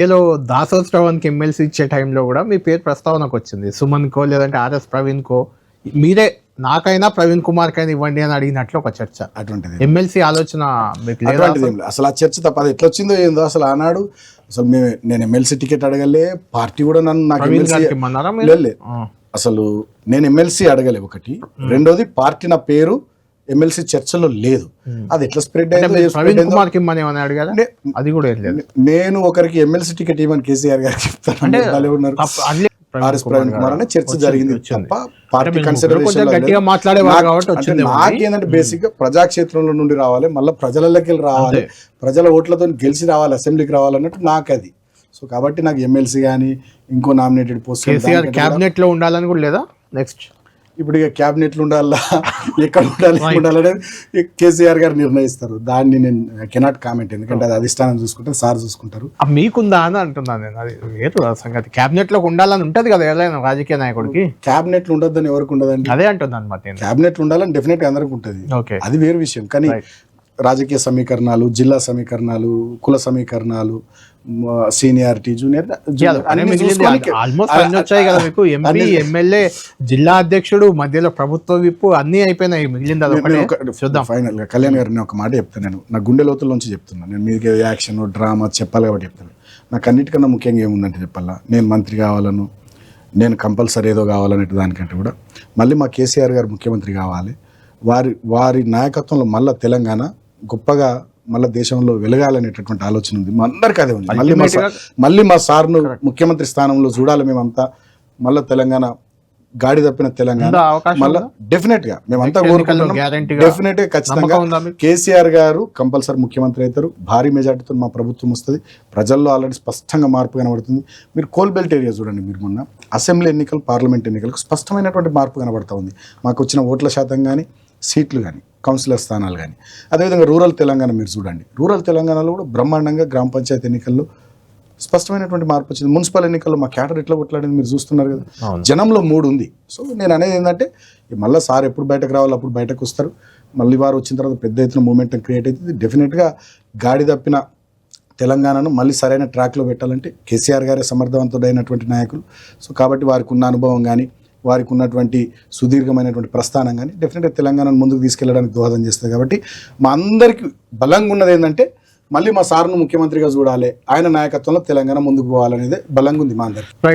ఏలో దాసోత్సవానికి ఎమ్మెల్సీ ఇచ్చే టైంలో కూడా మీ పేరు ప్రస్తావనకు వచ్చింది. సుమన్కో లేదంటే ఆర్ఎస్ ప్రవీణ్కో మీరే నాకైనా ప్రవీణ్ కుమార్ కైనా ఇవ్వండి అని అడిగినట్లు ఒక చర్చ. అటువంటిది ఎమ్మెల్సీ ఆలోచన మీకు లేదా? అటువంటిది ఏం లేదు. అసలు ఆ చర్చ తప్ప అది ఎట్లా వచ్చిందో ఏందో అసలు ఆనాడు అసలు నేను ఎమ్మెల్సీ టికెట్ అడగలే, పార్టీ కూడా నన్ను నాకు ప్రవీణ్ ఎమ్మెల్సీ గారికి ఇమ్మన్నారా మీరు? లేదు. అసలు నేను ఎమ్మెల్సీ అడగలే ఒకటి. రెండోది పార్టీ నా పేరు ఎమ్మెల్సీ చర్చలో లేదు. అది ఎట్లా స్ప్రెడ్ అంటే ప్రవీణ్ కుమార్ కి ఇమ్మని ఏమని అడిగారా? అది కూడా ఏం లేదు. నేను ఒకరికి ఎమ్మెల్సీ టికెట్ ఇవ్వని కేసీఆర్ గారికి చెప్తాను అంటే ఉన్నారు. ఆర్ఎస్ ప్రవీణ్ కుమార్ అనే చర్చ జరిగింది తప్ప పార్టీ కన్సిడరేషన్ గట్టిగా మాట్లాడేవారు కాబట్టి వచ్చింది. నాకేంటంటే బేసిక్ గా ప్రజాక్షేత్రంలో నుండి రావాలి, మళ్ళీ ప్రజలకి రావాలి, ప్రజల ఓట్లతో గెలిచి రావాలి, అసెంబ్లీకి రావాలన్నట్టు నాకు అది. సో కాబట్టి నాకు ఎమ్మెల్సీ కానీ ఇంకో నామినేటెడ్ పోస్ట్ కేసీఆర్ క్యాబినెట్ లో ఉండాలని కూడా లేదా? నెక్స్ట్ ఇప్పుడు ఇక క్యాబినెట్లు ఉండాలా, ఎక్కడ ఉండాలనేది కేసీఆర్ గారు నిర్ణయిస్తారు. దాన్ని నేను కెనాట్ కామెంట్, ఎందుకంటే అది అధిష్టానం చూసుకుంటే సార్ చూసుకుంటారు. మీకుందా అని అంటున్నాను నేను. అది లేదు సంగతి. క్యాబినెట్ లో ఉండాలని ఉంటది కదా ఎవరైనా రాజకీయ నాయకుడికి. క్యాబినెట్లు ఉండొద్దని ఎవరికి ఉండదండి. అదే అంటున్నాను అనమాట. క్యాబినెట్లు ఉండాలని డెఫినెట్ గా అందరికి ఉంటుంది, అది వేరే విషయం. కానీ రాజకీయ సమీకరణాలు, జిల్లా సమీకరణాలు, కుల సమీకరణాలు, సీనియారిటీ, జూనియర్ వచ్చాయి కదా మీకు. ఎంపీ, ఎమ్మెల్యే, జిల్లా అధ్యక్షుడు, మధ్యలో ప్రభుత్వ విప్పు అన్ని అయిపోయినాయి. మిగిలింది చూద్దాం. ఫైనల్ గా కళ్యాణ్ గారు నేను ఒక మాట చెప్తాను. నేను నా గుండె లోతుల నుంచి చెప్తున్నాను. నేను మీకు యాక్షన్ డ్రామా చెప్పాలి కాబట్టి చెప్తాను. నాకు అన్నిటికన్నా ముఖ్యంగా ఏముందంటే చెప్పాలా, నేను మంత్రి కావాలను, నేను కంపల్సరీ ఏదో కావాలనే దానికంటే కూడా మళ్ళీ మా కేసీఆర్ గారు ముఖ్యమంత్రి కావాలి, వారి నాయకత్వంలో మళ్ళీ తెలంగాణ గొప్పగా మళ్ళీ దేశంలో వెలగాలనేటటువంటి ఆలోచన ఉంది. మా అందరికీ అదే ఉంది. మళ్ళీ మా సార్ను ముఖ్యమంత్రి స్థానంలో చూడాలి మేమంతా. మళ్ళీ తెలంగాణ గాడి తప్పిన తెలంగాణ మళ్ళీ డెఫినెట్ గా మేమంతా కోరుకుంటున్నాం. డెఫినెట్ గా ఖచ్చితంగా కేసీఆర్ గారు కంపల్సరీ ముఖ్యమంత్రి అవుతారు. భారీ మెజార్టీతో మా ప్రభుత్వం వస్తుంది. ప్రజల్లో ఆల్రెడీ స్పష్టంగా మార్పు కనబడుతుంది. మీరు కోల్ బెల్ట్ ఏరియా చూడండి. మీరు మొన్న అసెంబ్లీ ఎన్నికలు, పార్లమెంట్ ఎన్నికలకు స్పష్టమైనటువంటి మార్పు కనబడతా ఉంది. మాకు వచ్చిన ఓట్ల శాతం కానీ, సీట్లు కానీ, కౌన్సిలర్ స్థానాలు కానీ. అదేవిధంగా రూరల్ తెలంగాణ మీరు చూడండి. రూరల్ తెలంగాణలో కూడా బ్రహ్మాండంగా గ్రామ పంచాయతీ ఎన్నికల్లో స్పష్టమైనటువంటి మార్పు వచ్చింది. మున్సిపల్ ఎన్నికల్లో మా క్యాడర్ ఎట్లా కొట్లాడింది మీరు చూస్తున్నారు కదా. జనంలో మూడు ఉంది. సో నేను అనేది ఏంటంటే మళ్ళీ సార్ ఎప్పుడు బయటకు రావాలి అప్పుడు బయటకు వస్తారు. మళ్ళీ వారు వచ్చిన తర్వాత పెద్ద ఎత్తున మూమెంటం క్రియేట్ అవుతుంది. డెఫినెట్గా గాడి తప్పిన తెలంగాణను మళ్ళీ సరైన ట్రాక్లో పెట్టాలంటే కేసీఆర్ గారే సమర్థవంతుడైనటువంటి నాయకులు. సో కాబట్టి వారికి ఉన్న అనుభవం కానీ, వారికి ఉన్నటువంటి సుదీర్ఘమైనటువంటి ప్రస్థానం కానీ డెఫినెట్గా తెలంగాణను ముందుకు తీసుకెళ్ళడానికి దోహదం చేస్తుంది. కాబట్టి మా అందరికీ బలంగా ఉన్నది ఏంటంటే మళ్ళీ మా సార్ను ముఖ్యమంత్రిగా చూడాలి, ఆయన నాయకత్వంలో తెలంగాణ ముందుకు పోవాలనేది బలంగా ఉంది మా అందరికి.